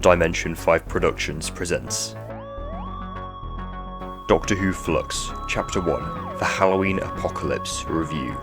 Dimension 5 Productions presents Doctor Who Flux, Chapter 1, The Halloween Apocalypse Review.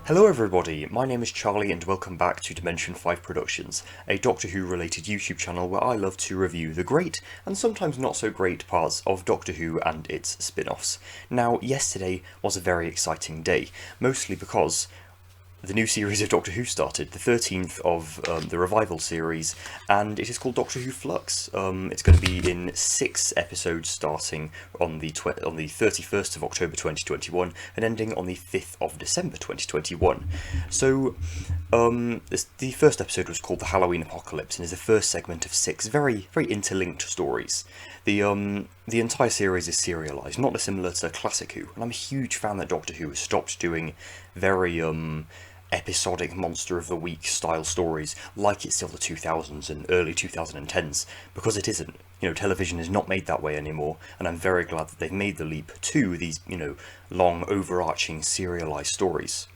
Hello everybody, my name is Charlie and welcome back to Dimension 5 Productions, a Doctor Who related YouTube channel where I love to review the great and sometimes not so great parts of Doctor Who and its spin-offs. Now, yesterday was a very exciting day, mostly because the new series of Doctor Who started, the 13th of the revival series, and it is called Doctor Who Flux. It's going to be in 6 episodes starting on the 31st of October 2021 and ending on the 5th of December 2021. So, the first episode was called The Halloween Apocalypse and is the first segment of 6 very, very interlinked stories. The entire series is serialised, not dissimilar to Classic Who, and I'm a huge fan that Doctor Who has stopped doing very episodic Monster of the Week style stories like it's still the 2000s and early 2010s, because it isn't. Television is not made that way anymore, and I'm very glad that they've made the leap to these, long overarching serialised stories.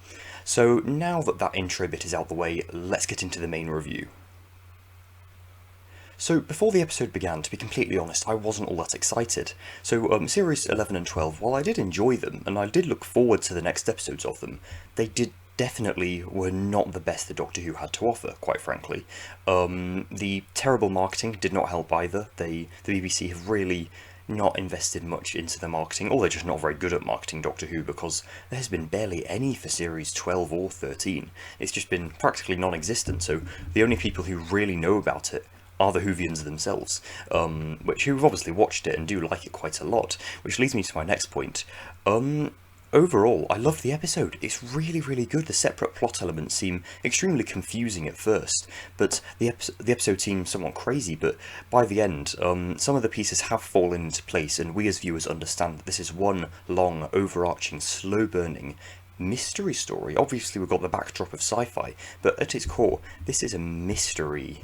So now that that intro bit is out the way, let's get into the main review. So, before the episode began, to be completely honest, I wasn't all that excited. So, Series 11 and 12, while I did enjoy them, and I did look forward to the next episodes of them, they definitely were not the best that Doctor Who had to offer, quite frankly. The terrible marketing did not help either. The BBC have really not invested much into the marketing, or they're just not very good at marketing Doctor Who, because there has been barely any for Series 12 or 13. It's just been practically non-existent, so the only people who really know about it are the Whovians themselves, who've obviously watched it and do like it quite a lot, which leads me to my next point. Overall, I love the episode. It's really, really good. The separate plot elements seem extremely confusing at first, but the episode seems somewhat crazy, but by the end, some of the pieces have fallen into place, and we as viewers understand that this is one long, overarching, slow-burning mystery story. Obviously, we've got the backdrop of sci-fi, but at its core, this is a mystery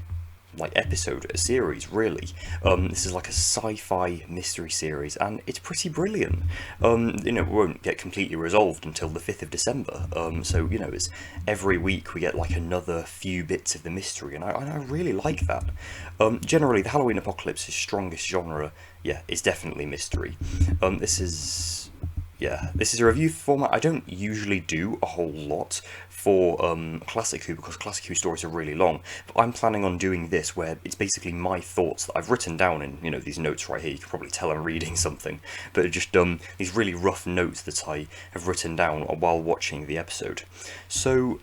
episode, a series, really. This is like a sci-fi mystery series, and it's pretty brilliant. It won't get completely resolved until the 5th of December, so, it's every week we get like another few bits of the mystery, and I really like that. Generally, the Halloween Apocalypse's strongest genre, is definitely mystery. This is a review format I don't usually do a whole lot for Classic Who, because Classic Who stories are really long, but I'm planning on doing this where it's basically my thoughts that I've written down in, these notes right here. You can probably tell I'm reading something, but just these really rough notes that I have written down while watching the episode. So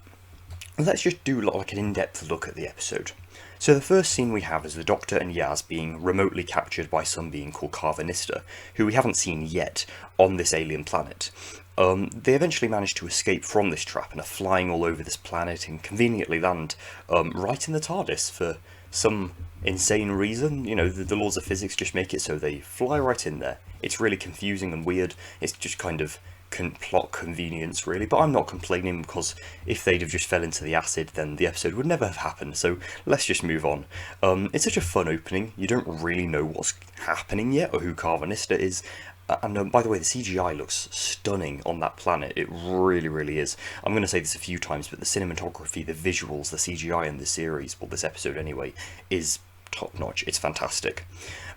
let's just do like an in-depth look at the episode. So the first scene we have is the Doctor and Yaz being remotely captured by some being called Carvanista, who we haven't seen yet on this alien planet. They eventually manage to escape from this trap and are flying all over this planet and conveniently land right in the TARDIS for some insane reason. The laws of physics just make it so they fly right in there. It's really confusing and weird. It's just kind of plot convenience, really, but I'm not complaining, because if they'd have just fell into the acid, then the episode would never have happened, so let's just move on. It's such a fun opening. You don't really know what's happening yet, or who Carvanista is, and by the way, the CGI looks stunning on that planet. It really, really is. I'm going to say this a few times, but the cinematography, the visuals, the CGI in this series, or this episode anyway, is top-notch. It's fantastic.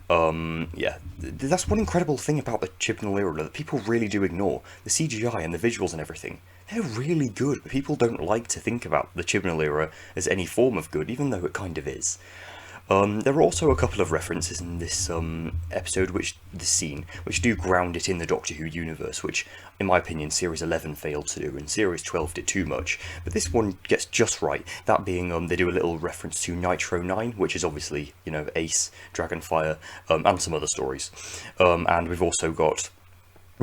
That's one incredible thing about the Chibnall era that people really do ignore. The CGI and the visuals and everything, they're really good, but people don't like to think about the Chibnall era as any form of good, even though it kind of is. There are also a couple of references in this this scene, which do ground it in the Doctor Who universe, which, in my opinion, Series 11 failed to do, and Series 12 did too much, but this one gets just right, that being, they do a little reference to Nitro 9, which is obviously, Ace, Dragonfire, and some other stories, and we've also got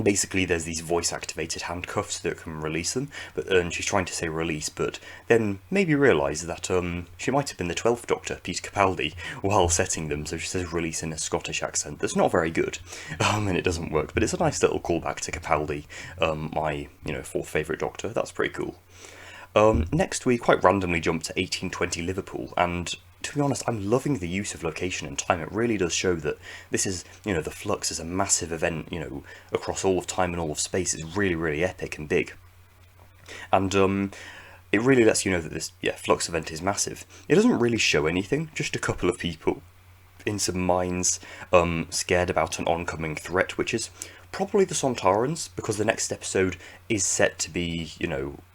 basically there's these voice activated handcuffs that can release them, but she's trying to say release, but then maybe realise that she might have been the 12th Doctor, Peter Capaldi, while setting them, so she says release in a Scottish accent. That's not very good, and it doesn't work, but it's a nice little callback to Capaldi, my 4th favourite Doctor. That's pretty cool. Next we quite randomly jump to 1820 Liverpool, and to be honest, I'm loving the use of location and time. It really does show that this is, the Flux is a massive event, across all of time and all of space. It's really, really epic and big. And it really lets you know that this, Flux event is massive. It doesn't really show anything, just a couple of people in some mines scared about an oncoming threat, which is probably the Sontarans, because the next episode is set to be,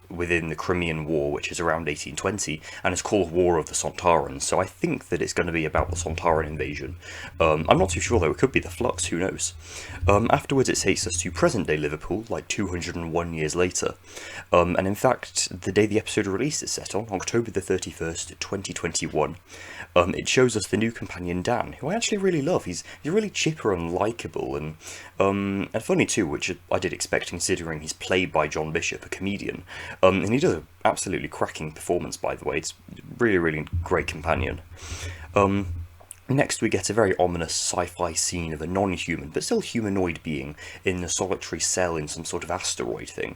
within the Crimean War, which is around 1820, and it's called War of the Sontarans, so I think that it's going to be about the Sontaran invasion. I'm not too sure though, it could be the Flux, who knows. Afterwards it takes us to present-day Liverpool, like 201 years later, and in fact, the day the episode release is set on, October the 31st, 2021, it shows us the new companion Dan, who I actually really love. He's really chipper and likeable, and funny too, which I did expect considering he's played by John Bishop, a comedian. And he does an absolutely cracking performance, by the way. It's really, really great companion. Next we get a very ominous sci-fi scene of a non-human, but still humanoid being in a solitary cell in some sort of asteroid thing.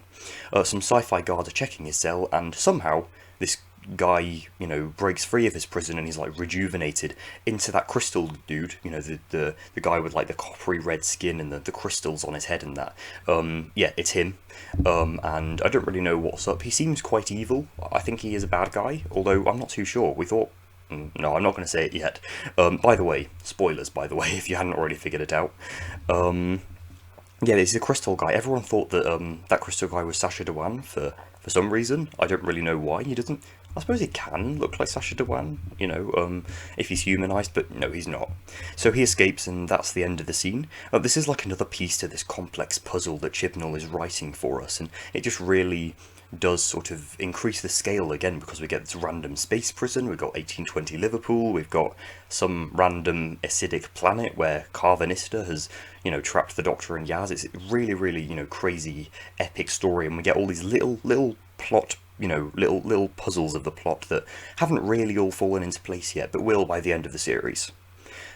Some sci-fi guards are checking his cell, and somehow this guy, breaks free of his prison and he's like rejuvenated into that crystal dude, the guy with like the coppery red skin and the crystals on his head and that. It's him. And I don't really know what's up. He seems quite evil. I think he is a bad guy, although I'm not too sure. We thought... No, I'm not going to say it yet. By the way, spoilers, by the way, if you hadn't already figured it out. There's the crystal guy. Everyone thought that that crystal guy was Sacha Dhawan for some reason. I don't really know why. He doesn't... I suppose he can look like Sacha Dhawan, if he's humanised, but no, he's not. So he escapes, and that's the end of the scene. This is like another piece to this complex puzzle that Chibnall is writing for us, and it just really does sort of increase the scale again, because we get this random space prison, we've got 1820 Liverpool, we've got some random acidic planet where Carvanista has, trapped the Doctor and Yaz. It's really, really, crazy, epic story, and we get all these little plot, little puzzles of the plot that haven't really all fallen into place yet, but will by the end of the series.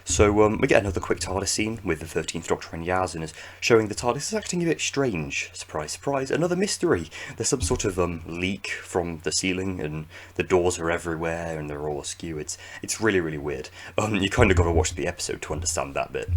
So we get another quick TARDIS scene with the 13th Doctor and Yaz, and is showing the TARDIS is acting a bit strange. Surprise, surprise, another mystery. There's some sort of leak from the ceiling, and the doors are everywhere, and they're all askew. It's really, really weird. You kind of got to watch the episode to understand that bit.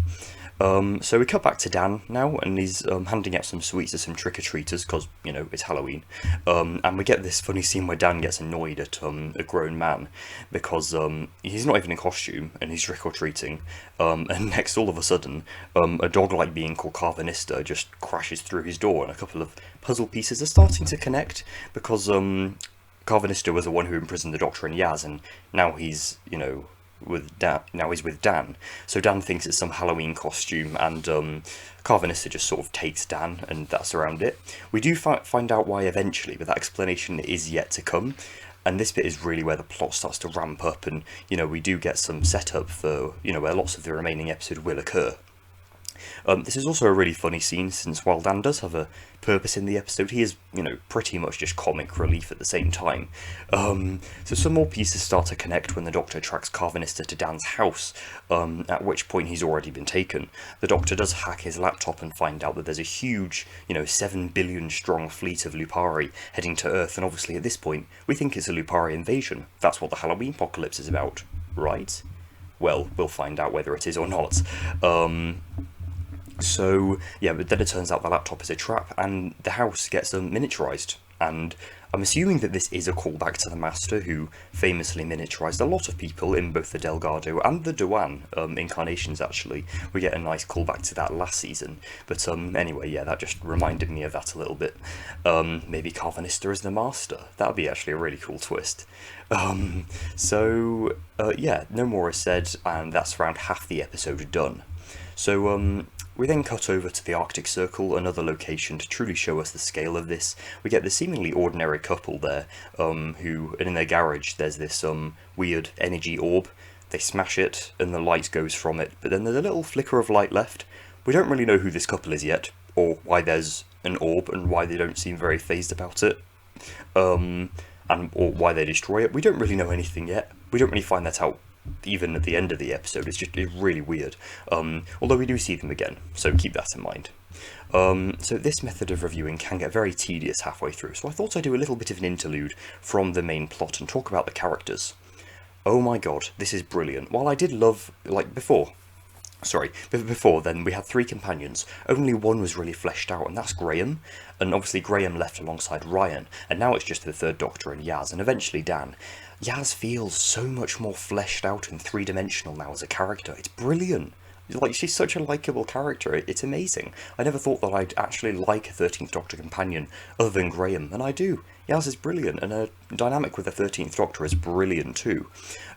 So we cut back to Dan now, and he's handing out some sweets to some trick-or-treaters, because, it's Halloween. And we get this funny scene where Dan gets annoyed at a grown man, because he's not even in costume, and he's trick-or-treating. And next, all of a sudden, a dog-like being called Carvanista just crashes through his door, and a couple of puzzle pieces are starting to connect, because Carvanista was the one who imprisoned the Doctor and Yaz, and now he's, with Dan. So Dan thinks it's some Halloween costume, and Carvanista just sort of takes Dan, and that's around it. We do find out why eventually, but that explanation is yet to come. And this bit is really where the plot starts to ramp up, and we do get some setup for where lots of the remaining episode will occur. This is also a really funny scene, since while Dan does have a purpose in the episode, he is, pretty much just comic relief at the same time. So some more pieces start to connect when the Doctor tracks Carvanista to Dan's house, at which point he's already been taken. The Doctor does hack his laptop and find out that there's a huge, 7 billion strong fleet of Lupari heading to Earth, and obviously at this point, we think it's a Lupari invasion. That's what the Halloween apocalypse is about, right? Well, we'll find out whether it is or not. So, but then it turns out the laptop is a trap, and the house gets miniaturised, and I'm assuming that this is a callback to the Master, who famously miniaturised a lot of people in both the Delgado and the Dhawan incarnations, actually. We get a nice callback to that last season, but anyway, that just reminded me of that a little bit. Maybe Carvanista is the Master. That would be actually a really cool twist. No more is said, and that's around half the episode done. So, we then cut over to the Arctic Circle, another location to truly show us the scale of this. We get the seemingly ordinary couple there, who, and in their garage, there's this weird energy orb. They smash it, and the light goes from it, but then there's a little flicker of light left. We don't really know who this couple is yet, or why there's an orb, and why they don't seem very fazed about it, or why they destroy it. We don't really know anything yet. We don't really find that out even at the end of the episode. It's really weird, although we do see them again, so keep that in mind. So this method of reviewing can get very tedious halfway through, so I thought I'd do a little bit of an interlude from the main plot and talk about the characters. Oh my god, this is brilliant. While I did love, like, before then we had three companions. Only one was really fleshed out, and that's Graham. And obviously Graham left alongside Ryan, and now it's just the third Doctor and Yaz, and eventually Dan. Yaz feels so much more fleshed out and three-dimensional now as a character. It's brilliant. Like, she's such a likeable character, it's amazing. I never thought that I'd actually like a 13th Doctor companion other than Graham, and I do. Yaz is brilliant, and her dynamic with the 13th Doctor is brilliant too.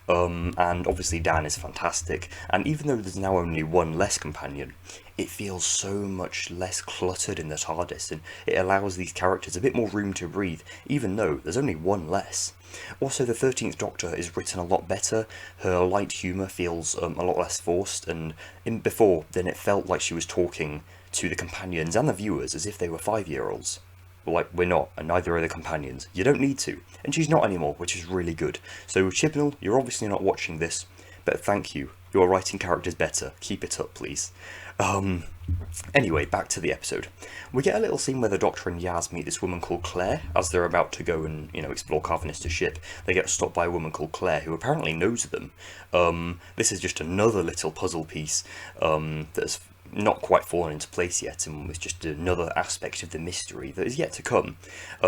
And obviously Dan is fantastic, and even though there's now only one less companion, it feels so much less cluttered in the TARDIS, and it allows these characters a bit more room to breathe, even though there's only one less. Also, the 13th Doctor is written a lot better. Her light humour feels a lot less forced, and before then it felt like she was talking to the companions and the viewers as if they were 5-year-olds. Like, we're not, and neither are the companions. You don't need to. And she's not anymore, which is really good. So, Chibnall, you're obviously not watching this, but thank you. You're writing characters better. Keep it up, please. Anyway, back to the episode. We get a little scene where the Doctor and Yaz meet this woman called Claire. As they're about to go and, explore Carvinister's ship, they get stopped by a woman called Claire, who apparently knows them. This is just another little puzzle piece that's not quite fallen into place yet, and it's just another aspect of the mystery that is yet to come.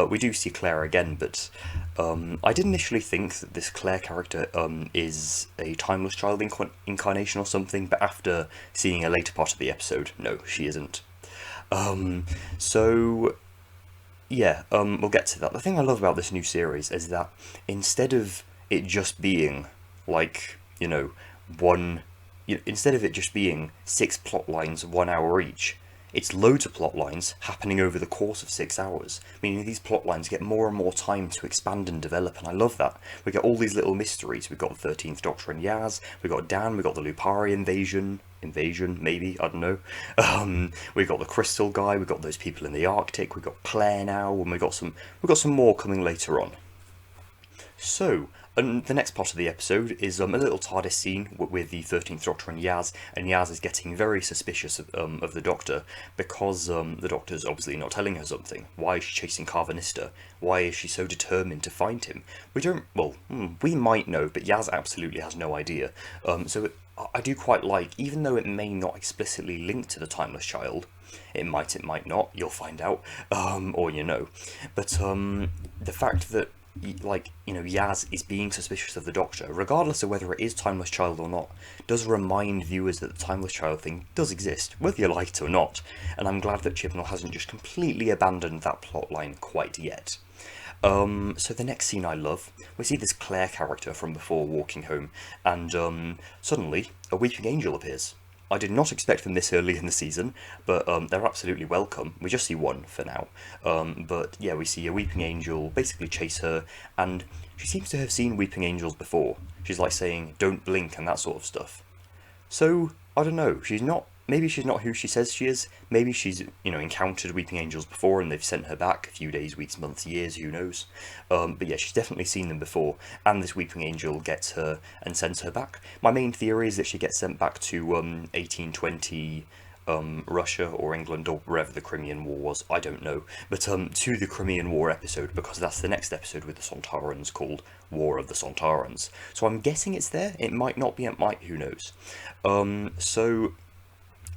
We do see Claire again, but I did initially think that this Claire character is a Timeless Child incarnation or something, but after seeing a later part of the episode, no, she isn't. So yeah, we'll get to that. The thing I love about this new series is that instead of it just being like, instead of it just being 6 plot lines, 1 hour each, it's loads of plot lines happening over the course of 6 hours, meaning these plot lines get more and more time to expand and develop, and I love that. We get all these little mysteries. We've got the 13th Doctor and Yaz, we've got Dan, we've got the Lupari invasion, maybe, I don't know. We've got the Crystal guy, we've got those people in the Arctic, we've got Claire now, and we've got some more coming later on. So, and the next part of the episode is a little TARDIS scene with the 13th Doctor and Yaz is getting very suspicious of the Doctor, because the Doctor's obviously not telling her something. Why is she chasing Carvinister? Why is she so determined to find him? We might know, but Yaz absolutely has no idea. So I do quite like, even though it may not explicitly link to the Timeless Child, it might not, you'll find out, but the fact that Yaz is being suspicious of the Doctor, regardless of whether it is Timeless Child or not, does remind viewers that the Timeless Child thing does exist, whether you like it or not, and I'm glad that Chibnall hasn't just completely abandoned that plotline quite yet. So the next scene I love, we see this Claire character from before walking home, and suddenly a weeping angel appears. I did not expect them this early in the season, but they're absolutely welcome. We just see one for now. But yeah, we see a weeping angel basically chase her, and she seems to have seen weeping angels before. She's like saying, "Don't blink," and that sort of stuff. So, I don't know, maybe she's not who she says she is. Maybe she's, encountered weeping angels before and they've sent her back a few days, weeks, months, years, who knows. But yeah, she's definitely seen them before, and this weeping angel gets her and sends her back. My main theory is that she gets sent back to 1820 Russia or England or wherever the Crimean War was, I don't know, but to the Crimean War episode, because that's the next episode with the Sontarans called War of the Sontarans. So I'm guessing it's there. It might not be, it might, who knows.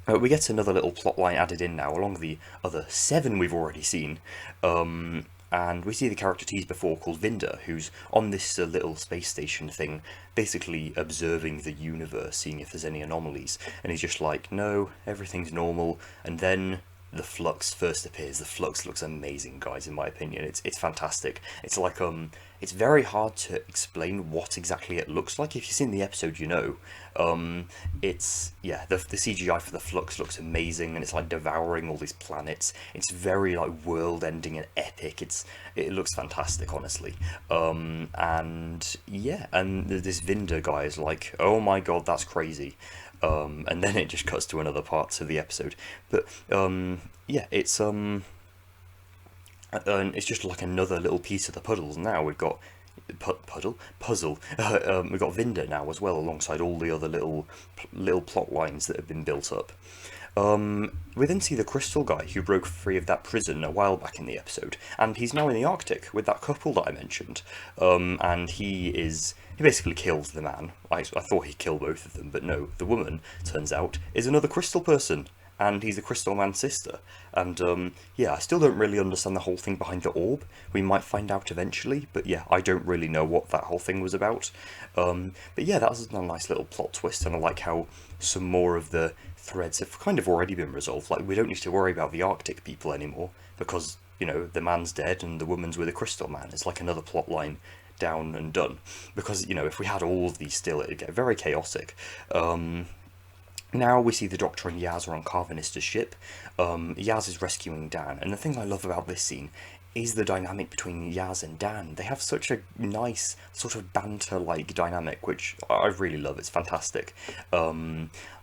We get another little plotline added in now, along the other 7 we've already seen, and we see the character teased before called Vinda, who's on this little space station thing, basically observing the universe, seeing if there's any anomalies, and he's just like, no, everything's normal, and then the Flux first appears. The Flux looks amazing, guys, in my opinion. It's fantastic. It's like, it's very hard to explain what exactly it looks like. If you've seen the episode, you know. It's, yeah, the CGI for the Flux looks amazing, and it's like devouring all these planets. It's very like world-ending and epic. It looks fantastic, honestly. And yeah, and this Vinda guy is like, oh my god, that's crazy. And then it just cuts to another part of the episode. But yeah, it's just like another little piece of the puzzle. Now we've got puzzle. We've got Vinda now as well, alongside all the other little plot lines that have been built up. We then see the crystal guy who broke free of that prison a while back in the episode, and he's now in the Arctic with that couple that I mentioned. And he basically kills the man. I thought he killed both of them, but no, the woman, turns out, is another crystal person, and he's a crystal man's sister. And yeah, I still don't really understand the whole thing behind the orb. We might find out eventually, but yeah, I don't really know what that whole thing was about. But yeah, that was a nice little plot twist, and I like how some more of the threads have kind of already been resolved. Like, we don't need to worry about the Arctic people anymore, because, you know, the man's dead and the woman's with a crystal man. It's like another plot line down and done. Because, you know, if we had all of these still, it'd get very chaotic. Now we see the Doctor and Yaz are on Carvanista's ship. Yaz is rescuing Dan, and the thing I love about this scene is the dynamic between Yaz and Dan. They have such a nice sort of banter-like dynamic, which I really love. It's fantastic.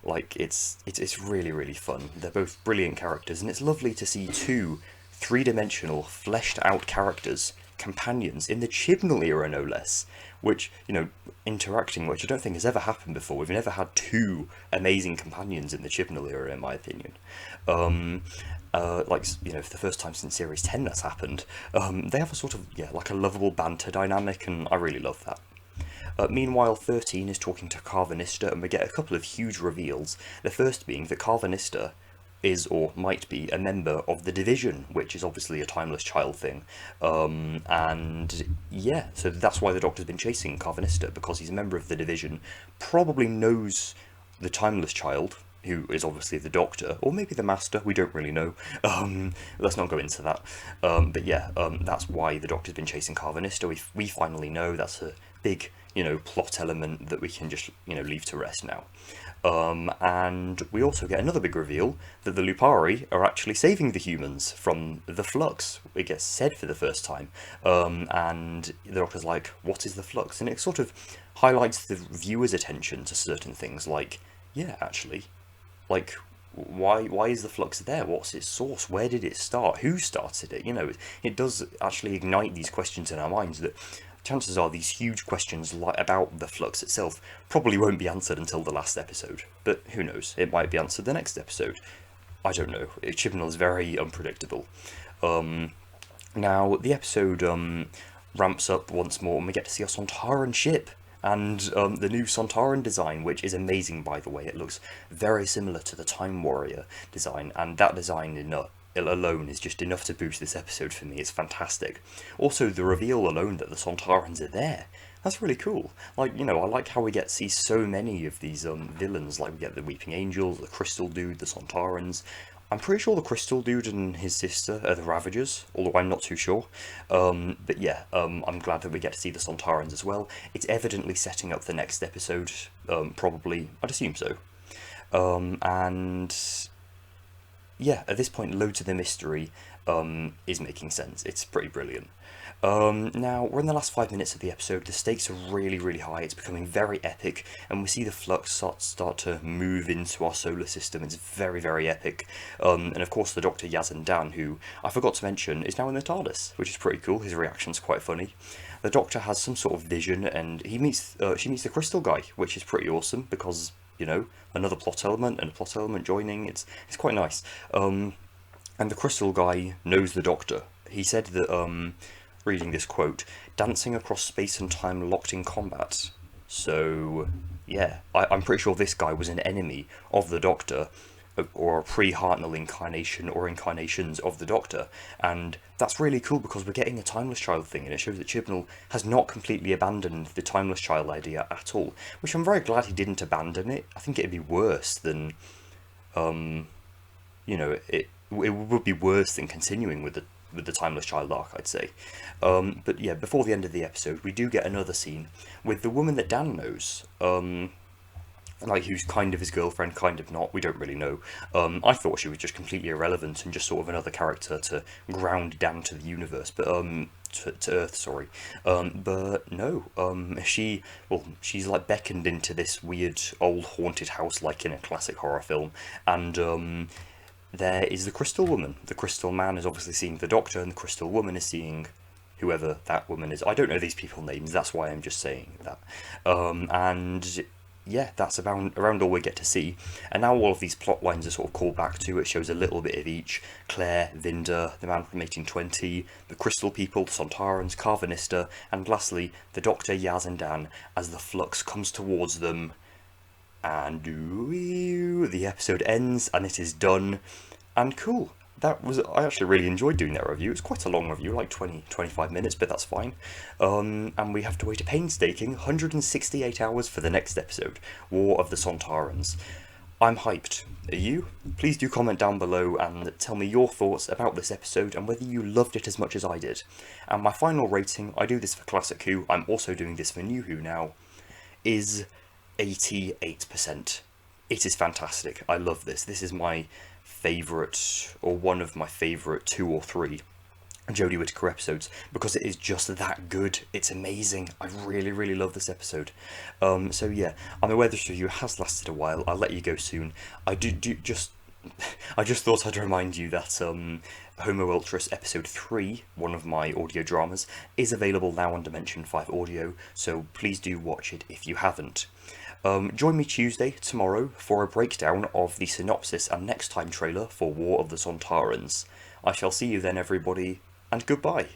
Like, it's really, really fun. They're both brilliant characters, and it's lovely to see two three-dimensional, fleshed-out characters, companions, in the Chibnall era, no less, which, you know, interacting, which I don't think has ever happened before. We've never had two amazing companions in the Chibnall era, in my opinion. Like, you know, for the first time since Series 10 that's happened. They have a sort of, yeah, like a lovable banter dynamic, and I really love that. Meanwhile, 13 is talking to Carvanista, and we get a couple of huge reveals. The first being that Carvanista is, or might be, a member of the Division, which is obviously a Timeless Child thing. And yeah, so that's why the Doctor's been chasing Carvanista, because he's a member of the Division, probably knows the Timeless Child, who is obviously the Doctor, or maybe the Master, we don't really know. Let's not go into that. But yeah, that's why the Doctor's been chasing Carvanista. We finally know. That's a big, you know, plot element that we can just, you know, leave to rest now. And we also get another big reveal that the Lupari are actually saving the humans from the Flux. It gets said for the first time. And the Doctor's like, what is the Flux? And it sort of highlights the viewer's attention to certain things, like, yeah, actually, like, why is the Flux there? What's its source? Where did it start? Who started it? You know, it does actually ignite these questions in our minds that chances are these huge questions about the Flux itself probably won't be answered until the last episode. But who knows? It might be answered the next episode. I don't know. Chibnall is very unpredictable. Now, the episode ramps up once more, and we get to see a Sontaran ship. And the new Sontaran design, which is amazing, by the way. It looks very similar to the Time Warrior design, and that design alone is just enough to boost this episode for me. It's fantastic. Also, the reveal alone that the Sontarans are there, that's really cool. Like, you know, I like how we get to see so many of these villains. Like, we get the Weeping Angel, the Crystal Dude, the Sontarans. I'm pretty sure the Crystal Dude and his sister are the Ravagers, although I'm not too sure. But yeah, I'm glad that we get to see the Sontarans as well. It's evidently setting up the next episode, probably. I'd assume so. And yeah, at this point, loads of the mystery is making sense. It's pretty brilliant. Now, we're in the last 5 minutes of the episode. The stakes are really, really high. It's becoming very epic, and we see the Flux start to move into our solar system. It's very, very epic. And of course, the Doctor, Yaz and Dan, who I forgot to mention, is now in the TARDIS, which is pretty cool. His reaction's quite funny. The Doctor has some sort of vision, and she meets the Crystal Guy, which is pretty awesome, because, you know, another plot element and a plot element joining. It's quite nice. And the Crystal Guy knows the Doctor. He said that, reading this quote, dancing across space and time locked in combat. So, yeah, I'm pretty sure this guy was an enemy of the Doctor, or a pre-Hartnell incarnation or incarnations of the Doctor, and that's really cool because we're getting a Timeless Child thing, and it shows that Chibnall has not completely abandoned the Timeless Child idea at all, which I'm very glad he didn't abandon it. I think it'd be worse than, you know, it would be worse than continuing with the Timeless Child arc, I'd say. But yeah, before the end of the episode, we do get another scene with the woman that Dan knows, like, who's kind of his girlfriend, kind of not, we don't really know. I thought she was just completely irrelevant and just sort of another character to ground Dan to the universe, but, to Earth, sorry. But no, she's like beckoned into this weird old haunted house like in a classic horror film, and there is the Crystal Woman. The Crystal Man is obviously seeing the Doctor, and the Crystal Woman is seeing whoever that woman is. I don't know these people's names, that's why I'm just saying that. And yeah, that's around all we get to see. And now all of these plot lines are sort of called back to. It shows a little bit of each. Claire, Vinda, the man from 1820, the Crystal People, the Sontarans, Carvanista, and lastly, the Doctor, Yaz and Dan, as the Flux comes towards them. And the episode ends, and it is done. And cool. I actually really enjoyed doing that review. It's quite a long review, like 20-25 minutes, but that's fine. And we have to wait a painstaking 168 hours for the next episode, War of the Sontarans. I'm hyped. Are you? Please do comment down below and tell me your thoughts about this episode and whether you loved it as much as I did. And my final rating, I do this for Classic Who, I'm also doing this for New Who now, is 88%. It is fantastic. I love this. This is my favourite, or one of my favourite 2 or 3 Jodie Whittaker episodes, because it is just that good. It's amazing. I really, really love this episode. So yeah, I'm aware this review has lasted a while. I'll let you go soon. I just thought I'd remind you that Homo Ultras episode 3, one of my audio dramas, is available now on Dimension 5 Audio, so please do watch it if you haven't. Join me Tuesday, tomorrow, for a breakdown of the synopsis and next time trailer for War of the Sontarans. I shall see you then, everybody, and goodbye.